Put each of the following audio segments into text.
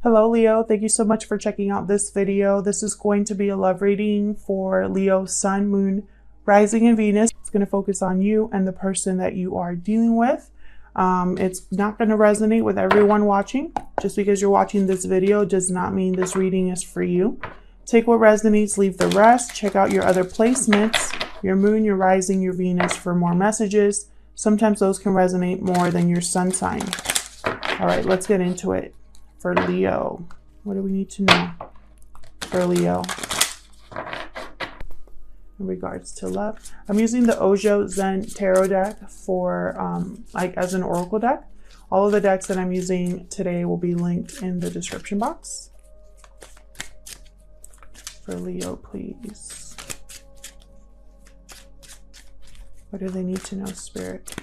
Hello Leo, thank you so much for checking out this video. This is going to be a love reading for Leo, Sun, Moon, Rising, and Venus. It's going to focus on you and the person that you are dealing with. It's not going to resonate with everyone watching. Just because you're watching this video does not mean this reading is for you. Take what resonates, leave the rest. Check out your other placements, your Moon, your Rising, your Venus for more messages. Sometimes those can resonate more than your sun sign. All right, let's get into it. For Leo, what do we need to know for Leo in regards to love? I'm using the Ojo Zen Tarot deck for like as an oracle deck. All of the decks that I'm using today will be linked in the description box. For Leo, please. What do they need to know, Spirit,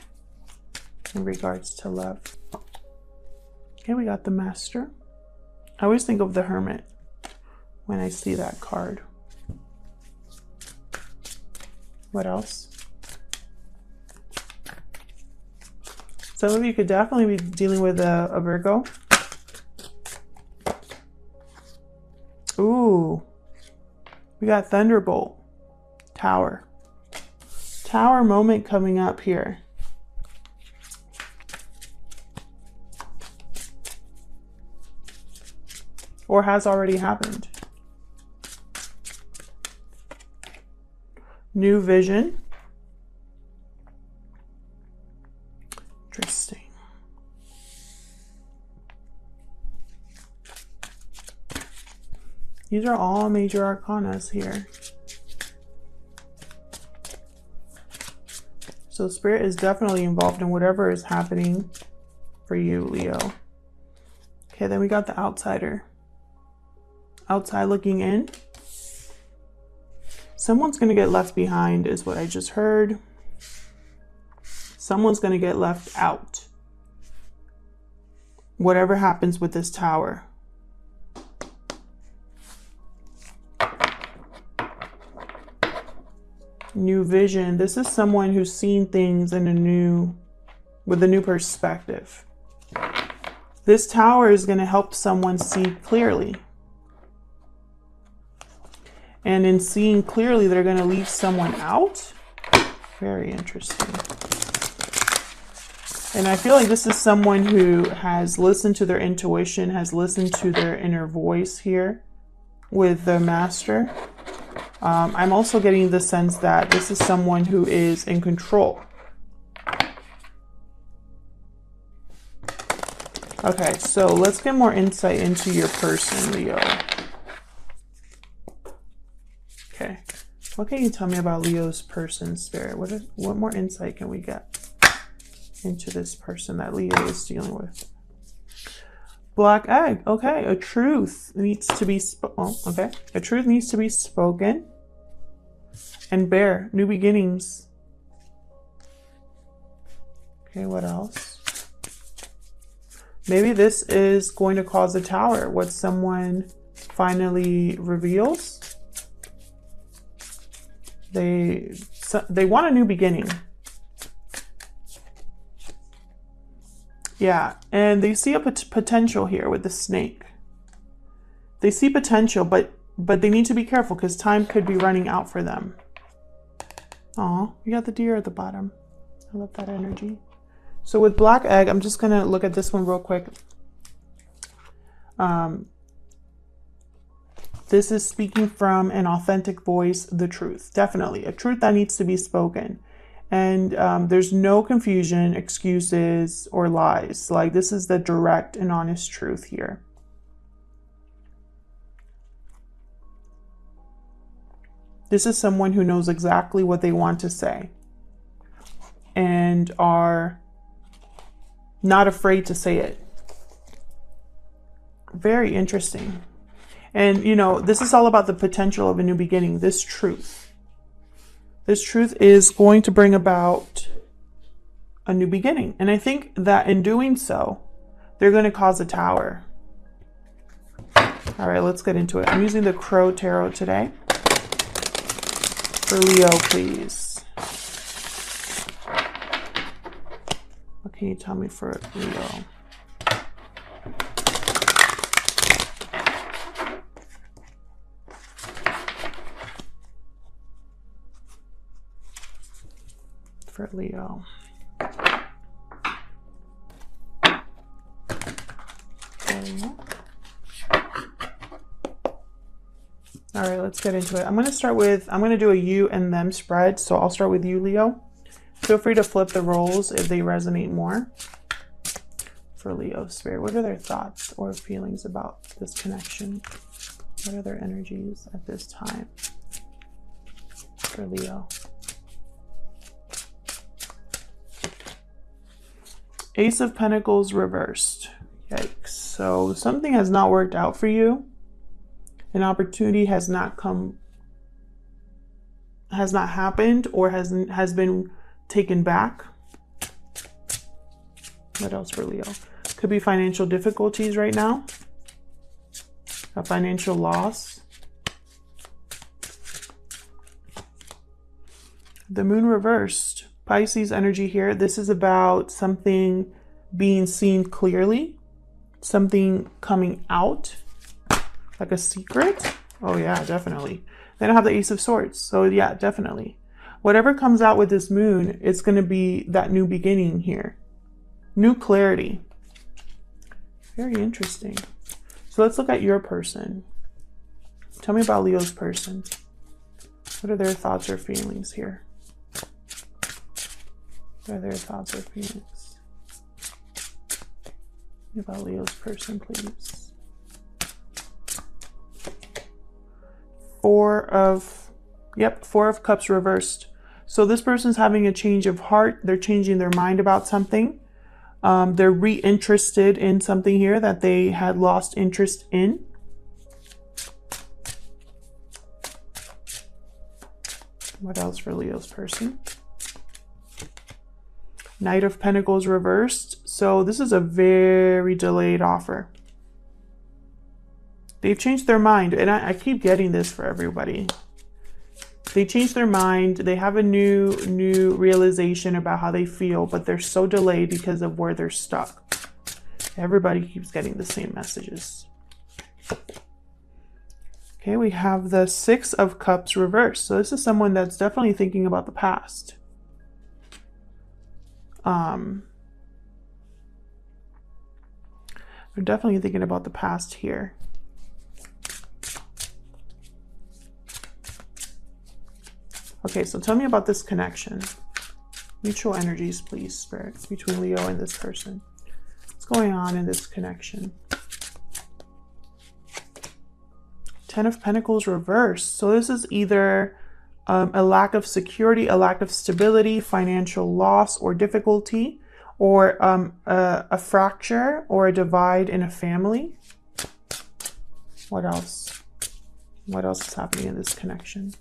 in regards to love? Okay, we got the Master. I always think of the Hermit when I see that card. What else? Some of you could definitely be dealing with a Virgo. Ooh, we got Thunderbolt, Tower. Tower moment coming up here. Or has already happened. New vision. Interesting. These are all major arcanas here. So Spirit is definitely involved in whatever is happening for you, Leo. Okay, then we got the Outsider. Outside looking in. Someone's going to get left behind is what I just heard. Someone's going to get left out. Whatever happens with this Tower. New vision. This is someone who's seen things in with a new perspective. This Tower is going to help someone see clearly. And in seeing clearly, they're going to leave someone out. Very interesting. And I feel like this is someone who has listened to their intuition, has listened to their inner voice here with the Master. I'm also getting the sense that this is someone who is in control. Okay, so let's get more insight into your person, Leo. Okay, what can you tell me about Leo's person, Spirit? What more insight can we get into this person that Leo is dealing with? Black egg. Okay, a truth needs to be a truth needs to be spoken. And bear, new beginnings. Okay, what else? Maybe this is going to cause a Tower. What someone finally reveals. They want a new beginning. Yeah, and they see a potential here with the snake. They see potential, but they need to be careful because time could be running out for them. Aw, you got the deer at the bottom. I love that energy. So with black egg, I'm just going to look at this one real quick. This is speaking from an authentic voice, the truth. Definitely a truth that needs to be spoken. And there's no confusion, excuses, or lies. Like, this is the direct and honest truth here. This is someone who knows exactly what they want to say and are not afraid to say it. Very interesting. And, you know, this is all about the potential of a new beginning. This truth is going to bring about a new beginning. And I think that in doing so, they're going to cause a Tower. All right, let's get into it. I'm using the Crow Tarot today. For Leo, please. What can you tell me for Leo? for Leo? All right, let's get into it. I'm going to do a you and them spread. So I'll start with you, Leo. Feel free to flip the roles if they resonate more. For Leo Spirit, what are their thoughts or feelings about this connection? What are their energies at this time for Leo? Ace of Pentacles reversed. Yikes. So something has not worked out for you. An opportunity has not happened, or has been taken back. What else for Leo? Could be financial difficulties right now. A financial loss. The moon reversed. Pisces energy here. This is about something being seen clearly. Something coming out. Like a secret. Oh yeah, definitely. Then I have the Ace of Swords. So yeah, definitely. Whatever comes out with this moon, it's going to be that new beginning here. New clarity. Very interesting. So let's look at your person. Tell me about Leo's person. What are their thoughts or feelings here? What are their thoughts or feelings? Tell me about Leo's person, please. Four of Cups reversed. So this person's having a change of heart. They're changing their mind about something. They're reinterested in something here that they had lost interest in. What else for Leo's person? Knight of Pentacles reversed. So this is a very delayed offer. They've changed their mind, and I keep getting this for everybody. They changed their mind. They have a new realization about how they feel, but they're so delayed because of where they're stuck. Everybody keeps getting the same messages. Okay, we have the Six of Cups reversed. So this is someone that's definitely thinking about the past. They're definitely thinking about the past here. Okay, so tell me about this connection. Mutual energies, please, Spirit, between Leo and this person. What's going on in this connection? Ten of Pentacles reversed. So this is either a lack of security, a lack of stability, financial loss or difficulty, or a fracture or a divide in a family. What else? What else is happening in this connection?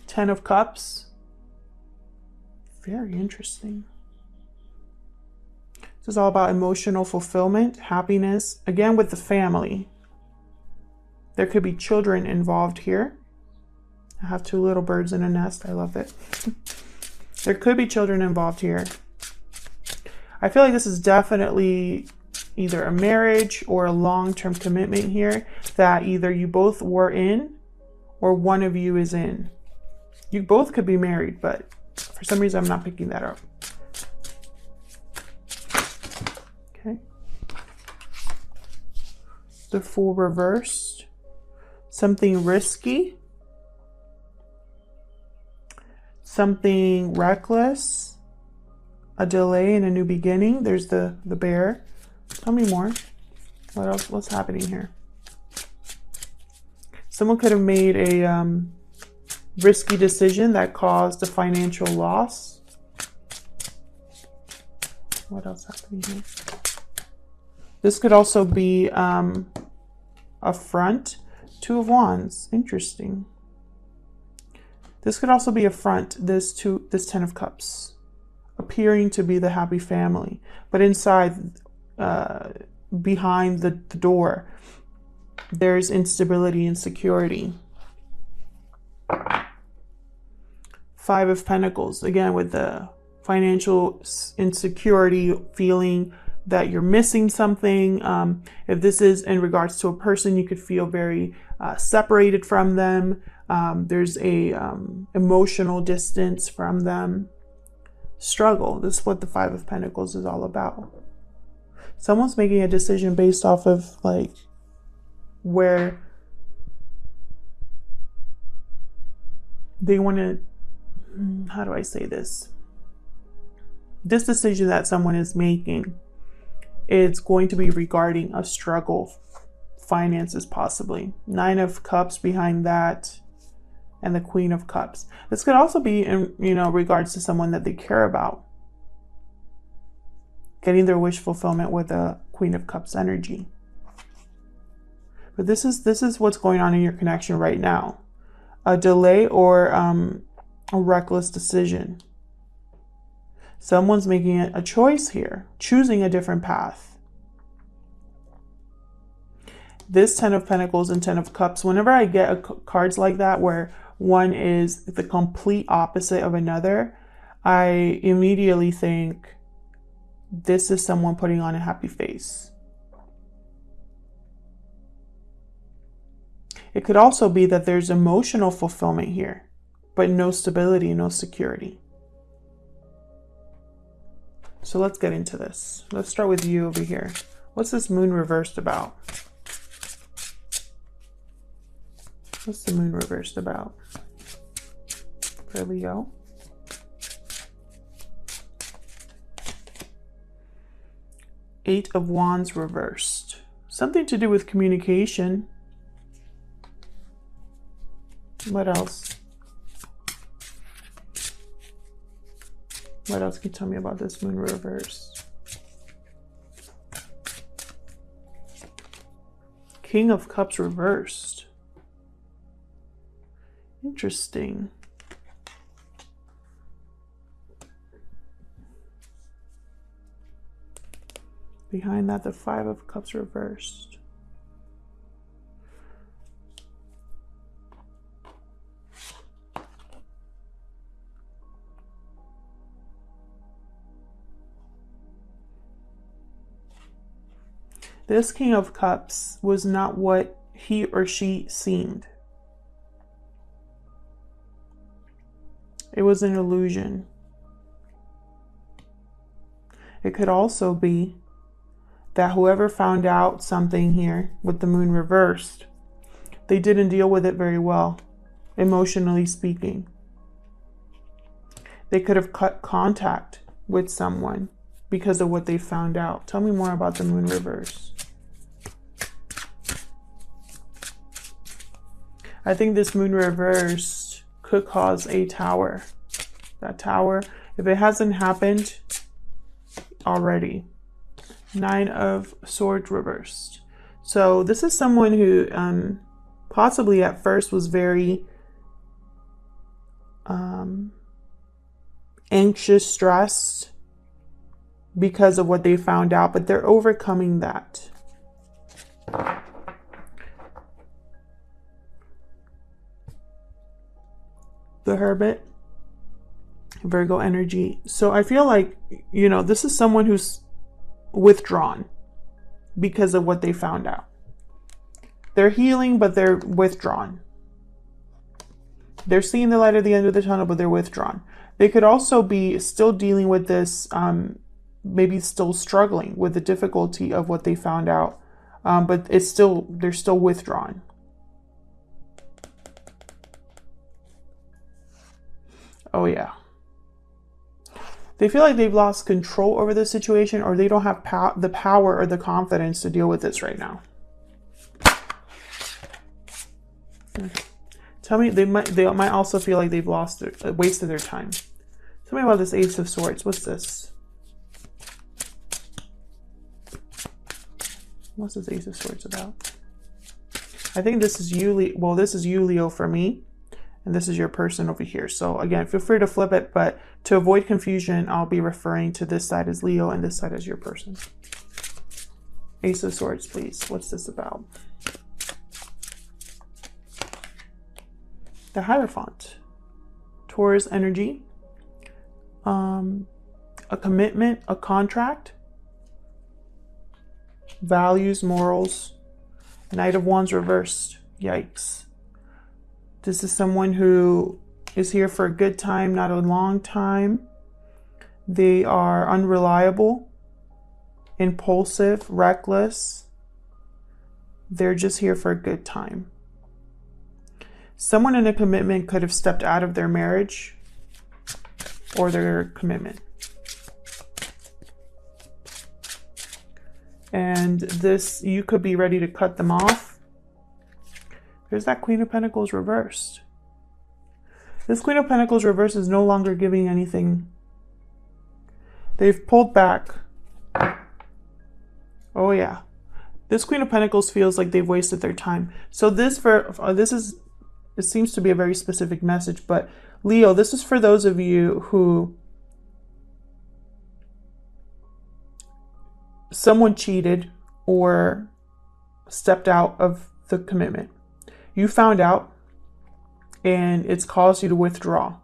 Ten of Cups. Very interesting. This is all about emotional fulfillment, happiness, again with the family. There could be children involved here. I have two little birds in a nest. I love it. There could be children involved here. I feel like this is definitely either a marriage or a long-term commitment here that either you both were in or one of you is in. You both could be married, but for some reason I'm not picking that up. Okay. The Fool reversed. Something risky. Something reckless. A delay in a new beginning. There's the Bear. Tell me more. What else? What's happening here? Someone could have made a risky decision that caused a financial loss. What else happening here? This could also be a front. Two of Wands. Interesting. This could also be a front. This Ten of Cups, appearing to be the happy family, but inside, behind the door, there's instability and insecurity. Five of Pentacles, again with the financial insecurity, feeling that you're missing something. If this is in regards to a person, you could feel very separated from them. There's a emotional distance from them. Struggle. This is what the Five of Pentacles is all about. Someone's making a decision based off of like where they want to, how do I say this? This decision that someone is making, it's going to be regarding a struggle, finances possibly. Nine of Cups behind that, and the Queen of Cups. This could also be in, regards to someone that they care about. Getting their wish fulfillment with the Queen of Cups energy. But this is what's going on in your connection right now. A delay or a reckless decision. Someone's making a choice here, choosing a different path. This 10 of Pentacles and 10 of Cups, whenever I get cards like that where one is the complete opposite of another, I immediately think this is someone putting on a happy face. It could also be that there's emotional fulfillment here, but no stability, no security. So let's get into this. Let's start with you over here. What's this Moon reversed about? What's the Moon reversed about for Leo? Eight of Wands reversed. Something to do with communication. What else? What else can you tell me about this Moon reverse? King of Cups reversed. Interesting. Behind that, the Five of Cups reversed. This King of Cups was not what he or she seemed. It was an illusion. It could also be that whoever found out something here with the Moon reversed, they didn't deal with it very well, emotionally speaking. They could have cut contact with someone because of what they found out. Tell me more about the Moon reverse. I think this Moon reversed could cause a tower. That tower, if it hasn't happened already. Nine of Swords reversed. So this is someone who possibly at first was very anxious, stressed because of what they found out, but they're overcoming that. The Hermit, Virgo energy. So I feel like, this is someone who's withdrawn because of what they found out. They're healing, but they're withdrawn. They're seeing the light at the end of the tunnel, but they're withdrawn. They could also be still dealing with this, maybe still struggling with the difficulty of what they found out, but they're still withdrawn. Oh yeah. They feel like they've lost control over the situation, or they don't have the power or the confidence to deal with this right now. Tell me, they might also feel like they've wasted their time. Tell me about this Ace of Swords. What's this? What's this Ace of Swords about? I think this is you, well, this is you, Leo, for me. And this is your person over here. So again, feel free to flip it, but to avoid confusion, I'll be referring to this side as Leo and this side as your person. Ace of Swords, please. What's this about? The Hierophant. Taurus energy. A commitment, a contract. Values, morals. Knight of Wands reversed. Yikes. This is someone who is here for a good time, not a long time. They are unreliable, impulsive, reckless. They're just here for a good time. Someone in a commitment could have stepped out of their marriage or their commitment. And this, you could be ready to cut them off. There's that Queen of Pentacles reversed. This Queen of Pentacles reversed is no longer giving anything. They've pulled back. Oh yeah. This Queen of Pentacles feels like they've wasted their time. So it seems to be a very specific message, but Leo, this is for those of you who someone cheated or stepped out of the commitment. You found out and it's caused you to withdraw.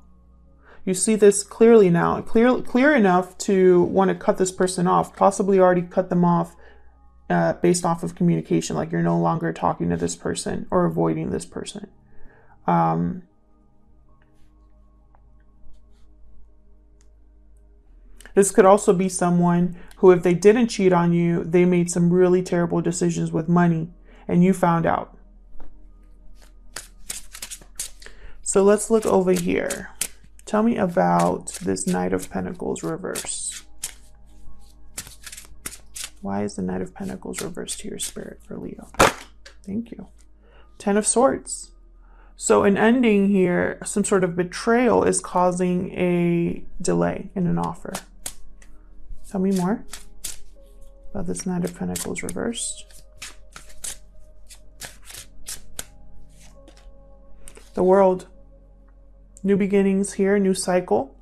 You see this clearly now, clear enough to want to cut this person off, possibly already cut them off based off of communication, like you're no longer talking to this person or avoiding this person. This could also be someone who, if they didn't cheat on you, they made some really terrible decisions with money and you found out. So let's look over here. Tell me about this Knight of Pentacles reverse. Why is the Knight of Pentacles reversed to your spirit for Leo? Thank you. Ten of Swords. So an ending here, some sort of betrayal is causing a delay in an offer. Tell me more about this Knight of Pentacles reversed. The World. New beginnings here, new cycle.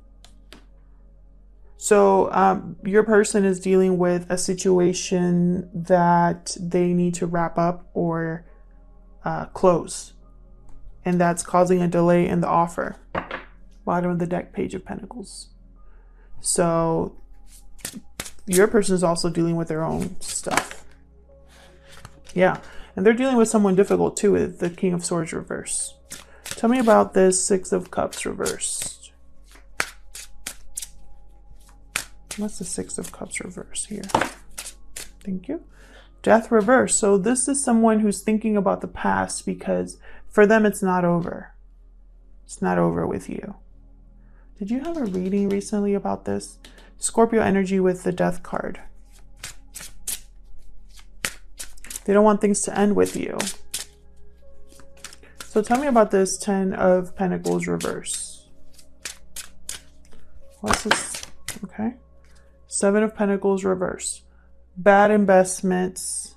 So your person is dealing with a situation that they need to wrap up or close. And that's causing a delay in the offer. Bottom of the deck, Page of Pentacles. So your person is also dealing with their own stuff. Yeah, and they're dealing with someone difficult too, with the King of Swords reverse. Tell me about this Six of Cups reversed. What's the Six of Cups reverse here? Thank you. Death reverse. So this is someone who's thinking about the past because for them it's not over. It's not over with you. Did you have a reading recently about this? Scorpio energy with the Death card. They don't want things to end with you. So tell me about this Ten of Pentacles reverse. What's this? Okay. Seven of Pentacles reverse. Bad investments.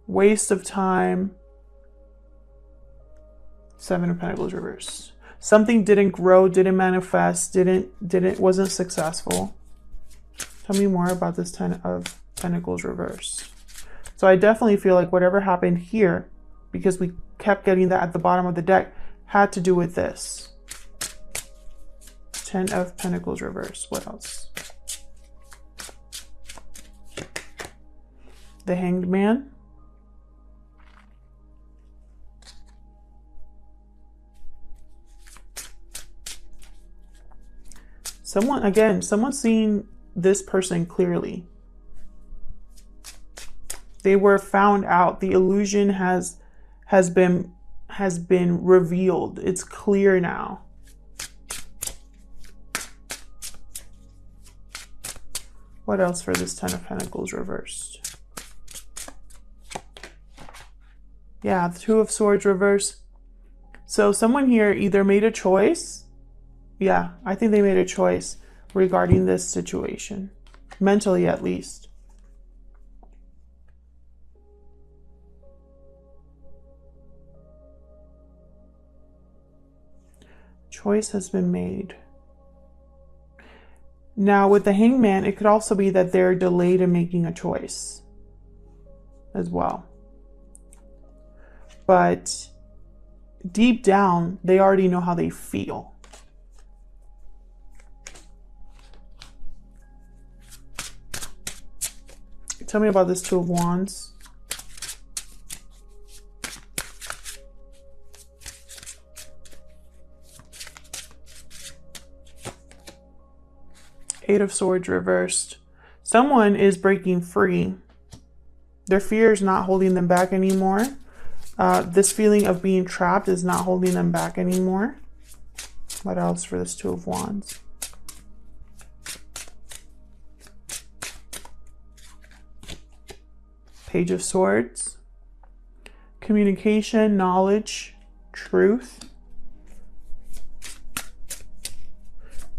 Waste of time. Seven of Pentacles reverse. Something didn't grow, didn't manifest, wasn't successful. Tell me more about this Ten of Pentacles reverse. So I definitely feel like whatever happened here, because we kept getting that at the bottom of the deck, had to do with this. Ten of Pentacles reverse. What else? The Hanged Man. Someone's seeing this person clearly. They were found out. The illusion has been revealed. It's clear now. What else for this Ten of Pentacles reversed? Yeah, the Two of Swords reversed. So someone here either made a choice. Yeah, I think they made a choice regarding this situation. Mentally, at least. Choice has been made. Now, with the Hanged Man, it could also be that they're delayed in making a choice as well. But deep down, they already know how they feel. Tell me about this Two of Wands. Eight of Swords reversed. Someone is breaking free. Their fear is not holding them back anymore. This feeling of being trapped is not holding them back anymore. What else for this Two of Wands? Page of Swords. Communication, knowledge, truth.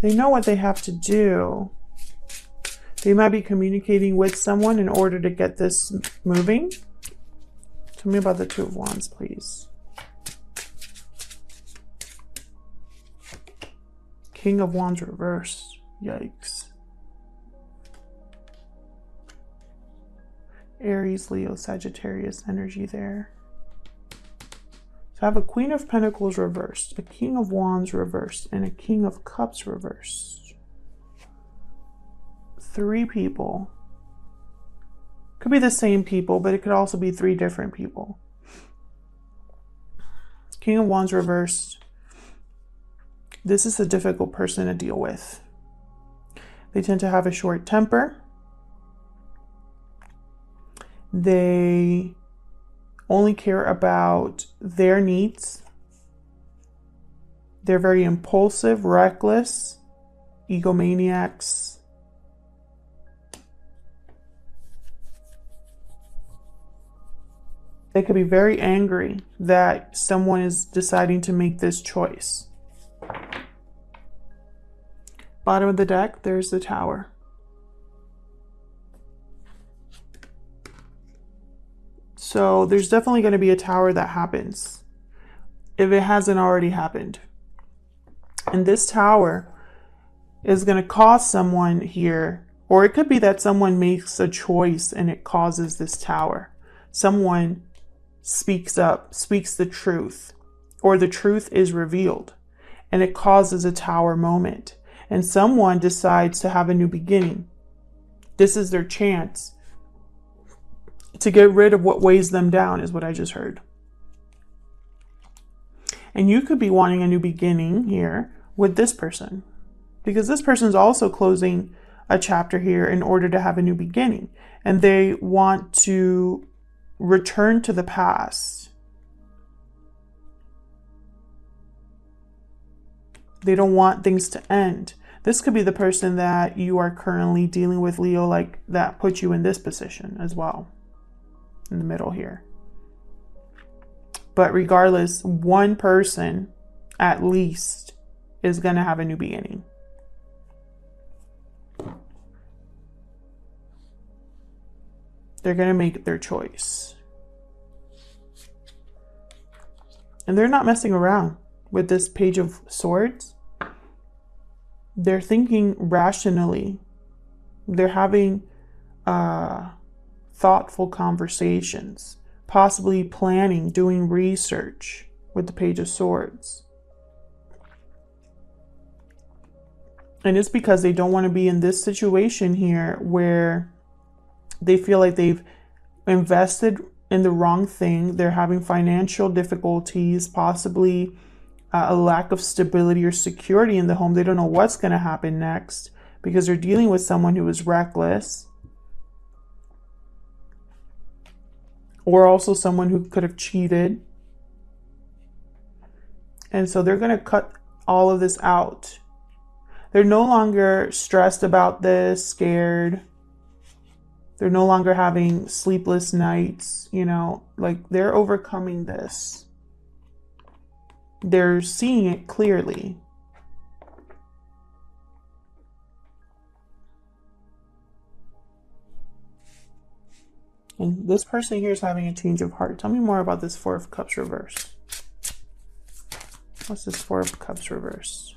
They know what they have to do. They might be communicating with someone in order to get this moving. Tell me about the Two of Wands, please. King of Wands reversed. Yikes. Aries, Leo, Sagittarius energy there. So I have a Queen of Pentacles reversed, a King of Wands reversed, and a King of Cups reversed. Three people. Could be the same people, but it could also be three different people. King of Wands reversed. This is a difficult person to deal with. They tend to have a short temper. They only care about their needs. They're very impulsive, reckless, egomaniacs. They could be very angry that someone is deciding to make this choice. Bottom of the deck, there's the Tower. So there's definitely going to be a Tower that happens, if it hasn't already happened. And this Tower is going to cause someone here, or it could be that someone makes a choice and it causes this Tower. Someone speaks up, speaks the truth, or the truth is revealed, and it causes a Tower moment. And someone decides to have a new beginning. This is their chance to get rid of what weighs them down, is what I just heard. And you could be wanting a new beginning here with this person, because this person is also closing a chapter here in order to have a new beginning, and they want to return to the past. They don't want things to end. This could be the person that you are currently dealing with, Leo, like that puts you in this position as well, in the middle here. But regardless, one person at least is going to have a new beginning. They're going to make their choice. And they're not messing around with this Page of Swords. They're thinking rationally. They're having thoughtful conversations, possibly planning, doing research with the Page of Swords. And it's because they don't want to be in this situation here where they feel like they've invested in the wrong thing. They're having financial difficulties, possibly a lack of stability or security in the home. They don't know what's going to happen next because they're dealing with someone who is reckless, or also someone who could have cheated. And so they're going to cut all of this out. They're no longer stressed about this, scared. They're no longer having sleepless nights, you know, like they're overcoming this. They're seeing it clearly. And this person here is having a change of heart. Tell me more about this Four of Cups reversed. What's this Four of Cups reversed?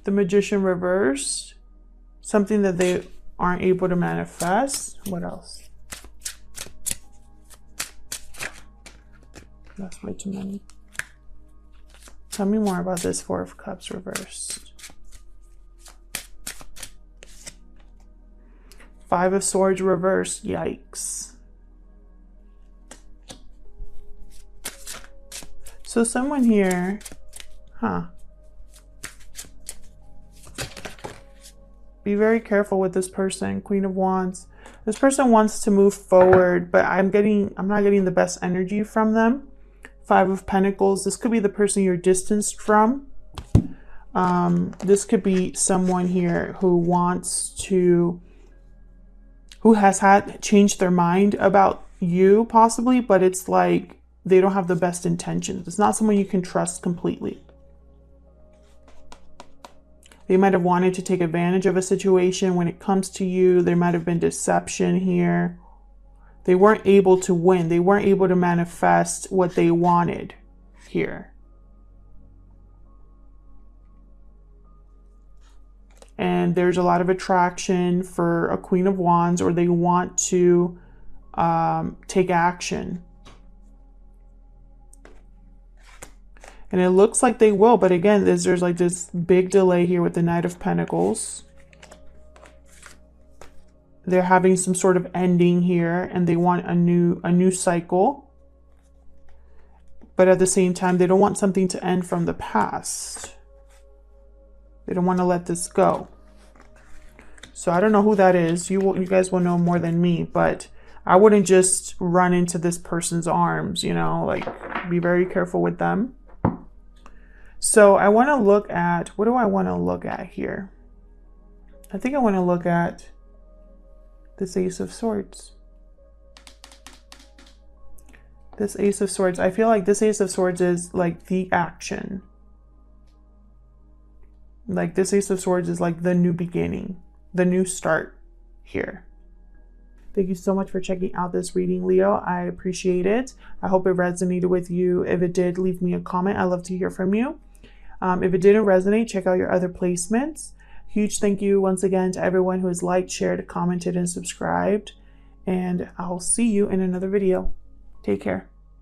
The Magician reversed. Something that they aren't able to manifest. What else? That's way too many. Tell me more about this Four of Cups reversed. Five of Swords reversed. Yikes. So someone here, Be very careful with this person. Queen of Wands. This person wants to move forward, but I'm not getting the best energy from them. Five of Pentacles. This could be the person you're distanced from. This could be someone here who has had changed their mind about you possibly, but it's like they don't have the best intentions. It's not someone you can trust completely. They might have wanted to take advantage of a situation when it comes to you. There might have been deception here. They weren't able to win. They weren't able to manifest what they wanted here. And there's a lot of attraction for a Queen of Wands, or they want to take action. And it looks like they will, but again, there's like this big delay here with the Knight of Pentacles. They're having some sort of ending here, and they want a new cycle. But at the same time, they don't want something to end from the past. They don't want to let this go. So I don't know who that is. You guys will know more than me, but I wouldn't just run into this person's arms, you know, like be very careful with them. So I want to look at, what do I want to look at here? I think I want to look at this Ace of Swords. This Ace of Swords, I feel like this Ace of Swords is like the action. Like this Ace of Swords is like the new beginning, the new start here. Thank you so much for checking out this reading, Leo. I appreciate it. I hope it resonated with you. If it did, leave me a comment. I'd love to hear from you. If it didn't resonate, check out your other placements. Huge thank you once again to everyone who has liked, shared, commented, and subscribed. And I'll see you in another video. Take care.